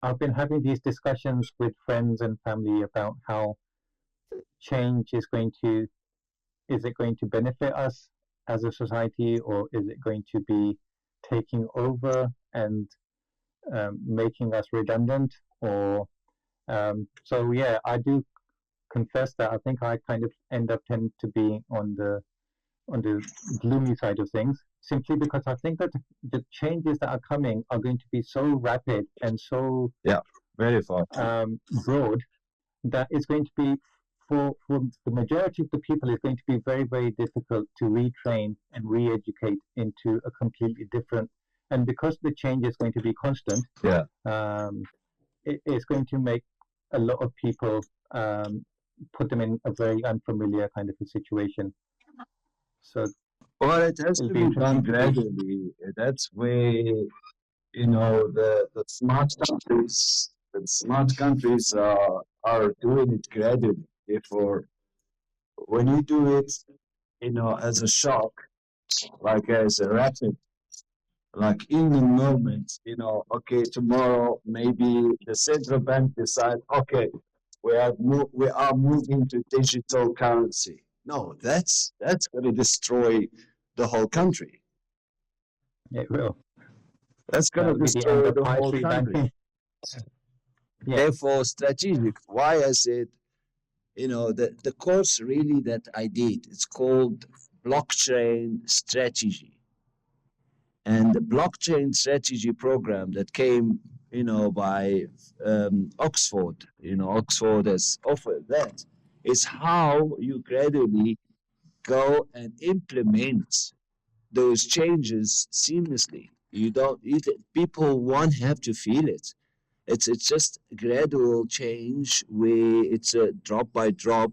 I've been having these discussions with friends and family about how change is it going to benefit us as a society, or is it going to be taking over and making us redundant? Or so yeah, I do confess that I think I kind of tend to be on the gloomy side of things, simply because I think that the changes that are coming are going to be so rapid and so Yeah, very fast. broad that it's going to be for the majority of the people, it's going to be very, very difficult to retrain and re-educate into a completely different. And because the change is going to be constant, Yeah. it's going to make a lot of people put them in a very unfamiliar kind of a situation. So Well, it has it'll to be be done interesting to see. gradually. That's where, the smart countries are doing it gradually. Therefore, when you do it, as a shock, like as a rapid, like in the moment, okay, tomorrow maybe the central bank decide, okay, we are moving to digital currency. No, that's going to destroy the whole country. It will. That's going That to will be the end destroy of the high whole street country. banking. Yeah. Therefore, strategic. Why I said, the course really that I did, it's called blockchain strategy. And the blockchain strategy program that came, by Oxford, Oxford has offered that, is how you gradually go and implement those changes seamlessly. You don't, people won't have to feel it. It's just a gradual change where it's a drop by drop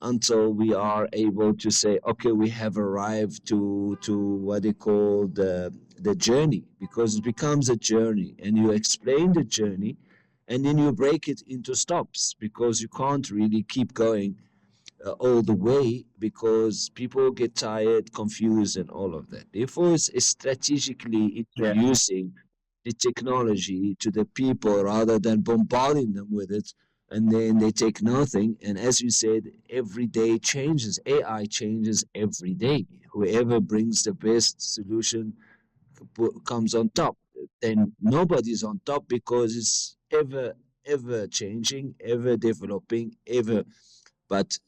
until we are able to say, okay, we have arrived to what they call the journey, because it becomes a journey, and you explain the journey, and then you break it into stops, because you can't really keep going all the way, because people get tired, confused, and all of that. Therefore, it's strategically Yeah. introducing the technology to the people rather than bombarding them with it, and then they take nothing. And as you said, every day changes. AI changes every day. Whoever brings the best solution comes on top. Then nobody's on top, because it's ever changing, ever developing, ever. But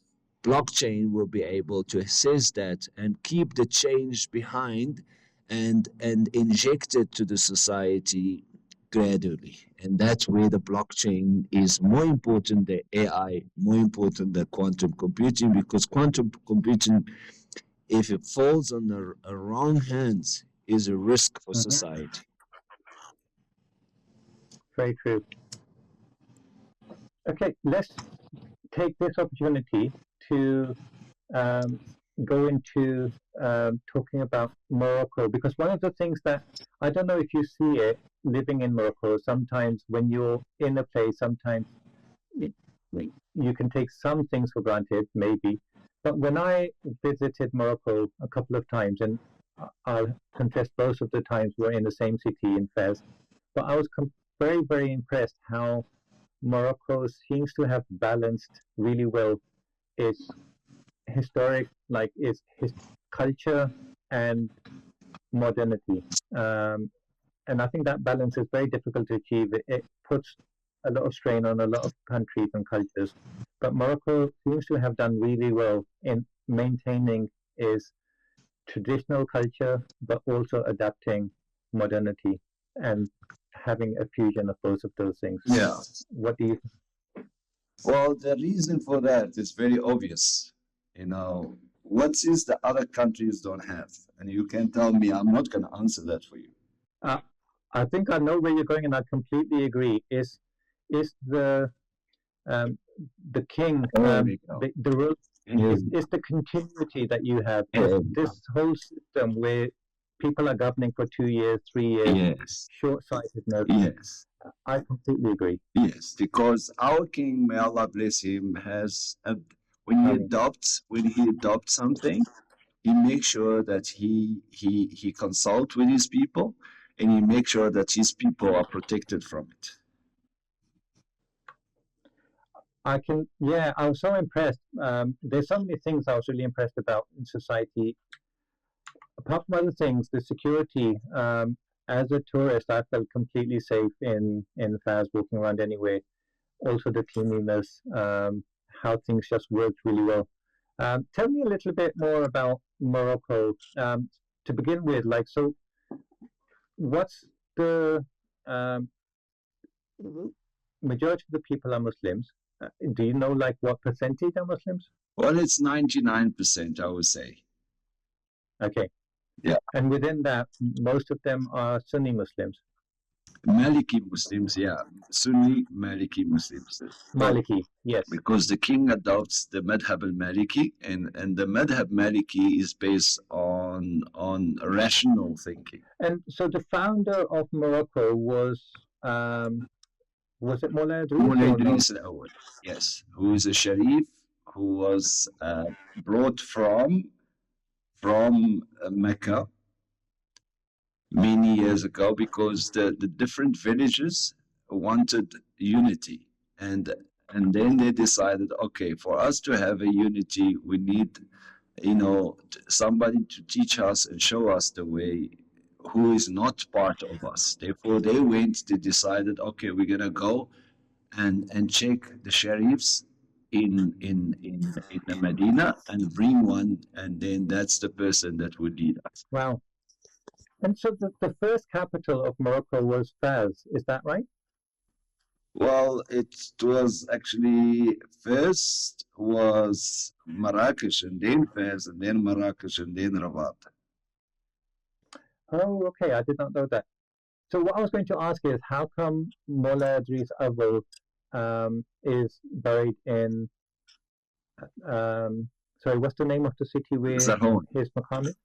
blockchain will be able to assess that and keep the change behind, and inject it to the society gradually. And that's where the blockchain is more important than AI, more important than quantum computing, because quantum computing, if it falls on the wrong hands, is a risk for Hmm. society. Very true. Okay, let's take this opportunity to um, go into talking about Morocco, because one of the things that I don't know if you see it living in Morocco, sometimes when you're in a place, sometimes it, you can take some things for granted, maybe. But when I visited Morocco a couple of times, and I'll confess both of the times were in the same city in Fez, but I was very, very impressed how Morocco seems to have balanced really well its historic, like its culture and modernity. And I think that balance is very difficult to achieve. It puts a lot of strain on a lot of countries and cultures. But Morocco seems to have done really well in maintaining its traditional culture, but also adapting modernity and having a fusion of both of those things. Yeah. What do you Well, the reason for that is very obvious. What is the other countries don't have? And you can tell me, I'm not going to answer that for you. Uh, I think I know where you're going, and I completely agree. Is um, the king There we go. the rule? Yes. Is the continuity that you have? Is There we go. this whole system where people are governing for 2 years, 3 years, Yes. short-sightedness? Yes. I completely agree. Yes. Because our king, may Allah bless him, has when he I mean, adopts something, he makes sure that he consults with his people, and he makes sure that his people are protected from it. I was so impressed. There's so many things I was really impressed about in society. Apart from other things, the security. As a tourist, I felt completely safe in Fez walking around anyway. Also, the cleanliness, how things just worked really well. Tell me a little bit more about Morocco. To begin with, like, so what's the um, majority of the people are Muslims? Do you know like what percentage are Muslims? Well, it's 99%, I would say. Okay. Yeah. And within that, most of them are Sunni Muslims. Maliki Muslims, yeah. Sunni Maliki Muslims. Maliki, yes. Because the king adopts the Madhab al-Maliki, and the Madhab Maliki is based on rational thinking. And so the founder of Morocco was it Moulay Idris? Moulay Idris al-Awwal, yes, who is a Sharif who was brought from Mecca many years ago because the different villages wanted unity, and then they decided, okay, for us to have a unity, we need, somebody to teach us and show us the way, who is not part of us. Therefore, they decided, okay, we're gonna go and check the sheriffs in the Medina and bring one, and then that's the person that would lead us. Wow. And so the first capital of Morocco was Fez, is that right? Well, it was actually first was Marrakesh and then Fez and then Marrakesh and then Rabat. Oh, okay. I did not know that. So what I was going to ask is, how come Moulay Idris Awwal is buried in? Sorry, what's the name of the city where Zahon. his maqam is?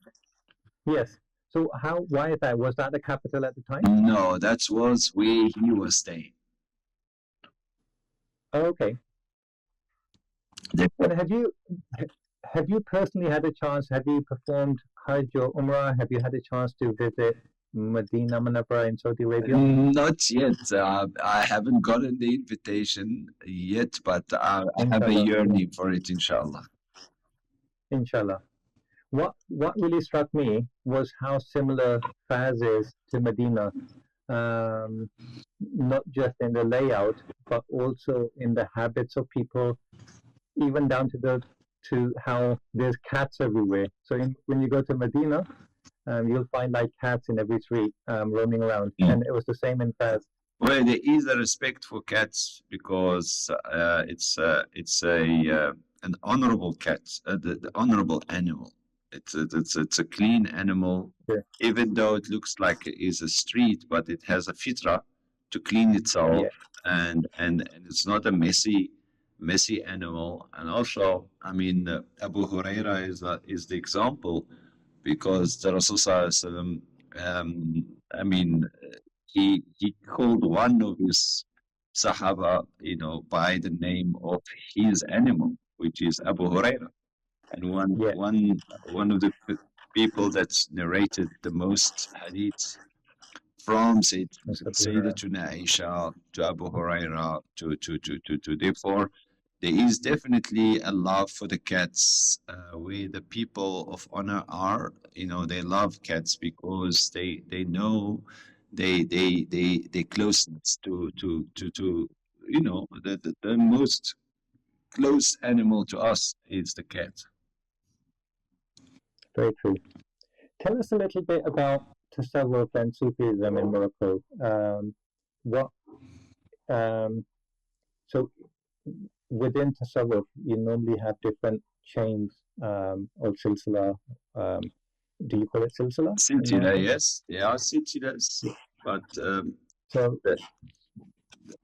Yes. So why is that? Was that the capital at the time? No, that was where he was staying. Oh, okay. And have you personally had a chance? Have you performed Hajj or Umrah? Have you had a chance to visit Medina Munawwara in Saudi Arabia? Not yet. I haven't gotten the invitation yet, but I have a yearning for it, inshallah. Inshallah. What really struck me was how similar Fez is to Medina, not just in the layout, but also in the habits of people, even down to how there's cats everywhere. So when you go to Medina, you'll find like cats in every street roaming around, and it was the same in Fez. Well, there is a respect for cats because it's an honorable cat, the honorable animal. It's a clean animal, yeah. Even though it looks like it is a street, but it has a fitra to clean itself, yeah. and it's not a messy animal. And also, I mean, Abu Huraira is the example, because the Rasul Sallallahu I mean, he called one of his Sahaba, by the name of his animal, which is Abu Huraira. And one of the people that's narrated the most hadith from Sayyidatuna Aisha to Abu Huraira to therefore there is definitely a love for the cats, where the people of honor are, they love cats because they know they closeness to the most close animal to us is the cat. Very true. Tell us a little bit about Tasawwuf and Sufism in Morocco. So within Tasawwuf, you normally have different chains or silsila. Do you call it silsila? Silsila, yes. They are silsilas. But so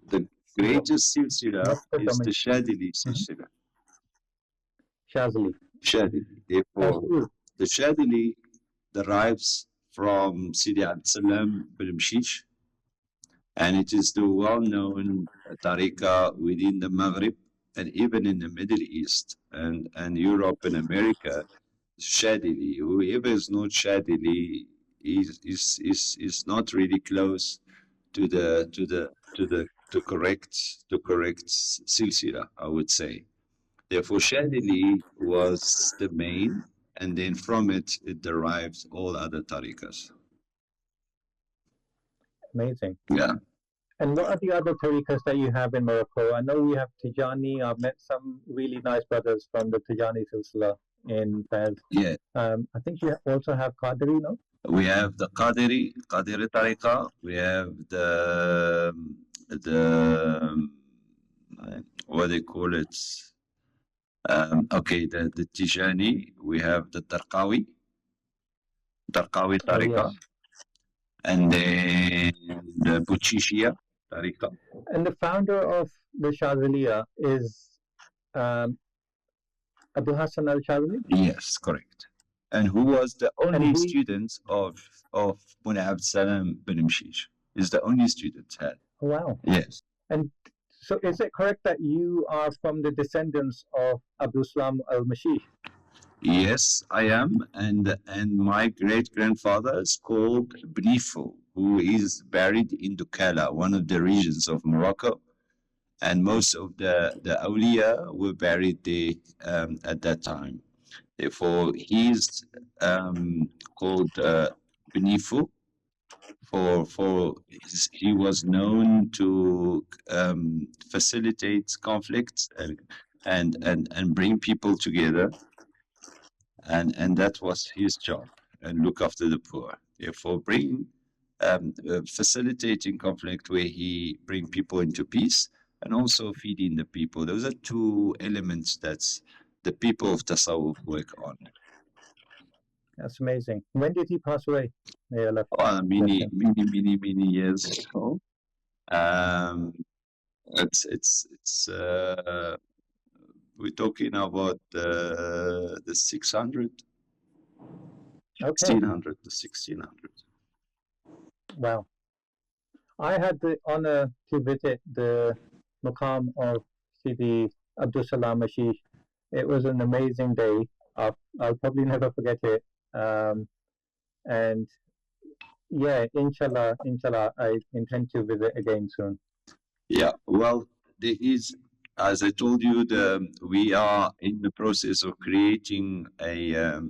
the greatest silsila is the Shadili silsila. Shadili. Therefore, the Shadili derives from Sidi Abdsalam bin Mshish, and it is the well-known tariqah within the Maghrib and even in the Middle East and Europe and America. Shadili, whoever is not Shadili is not really close to the correct silsila, I would say. Therefore, Shadili was the main, and then from it derives all other tariqas. Amazing. Yeah. And what are the other tariqas that you have in Morocco? I know we have Tijani. I've met some really nice brothers from the Tijani Silsila in Fez. Yeah. I think you also have Qadri, no? We have the Qadiri tariqa. We have the what they call it. Okay, the Tijani. We have the Darqawi Oh, tariqa, yes. and then the Buchishia tariqa. And the founder of the Shazaliya is um, Abu Hassan al-Shazali? Yes, correct. And who was the only he, student of Muna Abd Salam bin Mshish. Is the only student had. Wow. Yes. And so is it correct that you are from the descendants of Abu Salam al-Mashish? Yes, I am, and my great grandfather is called Brifo, who is buried in Dukala, one of the regions of Morocco, and most of the awliya were buried there at that time. Therefore, he's called Brifo. He was known to facilitate conflicts and bring people together. And that was his job, and look after the poor. Therefore, facilitating conflict where he bring people into peace, and also feeding the people. Those are two elements that's the people of Tasawwuf work on. That's amazing. When did he pass away? Many years ago. We're talking about the 600, 1600 to 1600. Wow. I had the honor to visit the maqam of Sidi Abdul Salam Mashish. It was an amazing day. I'll probably never forget it. And yeah, inshallah, I intend to visit again soon. Yeah, well, there is, as I told you, we are in the process of creating a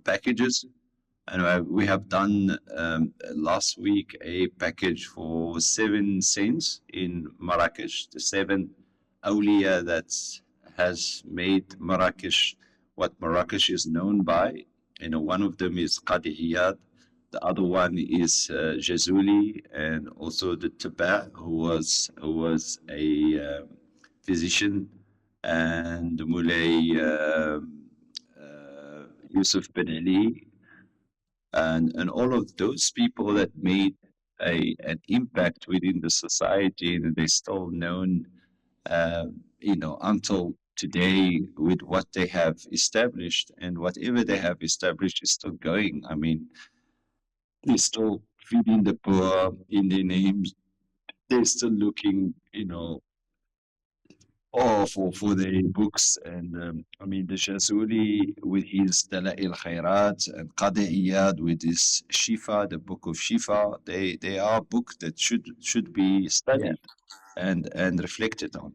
packages, and we have done last week a package for 7 saints in Marrakesh, the 7 awliya that has made Marrakesh what Marrakesh is known by. One of them is Qadi Iyad, the other one is Jazuli, and also the Taba, who was a physician, and Mulay Yusuf bin Ali, and all of those people that made an impact within the society, and they're still known, until today with what they have established, and whatever they have established is still going. I mean, they're still feeding the poor in their names. They're still looking, for the books. And I mean, the Shazuli with his Dala'il Khairat, and Qadi Iyad with his Shifa, the book of Shifa, they are books that should be studied and reflected on.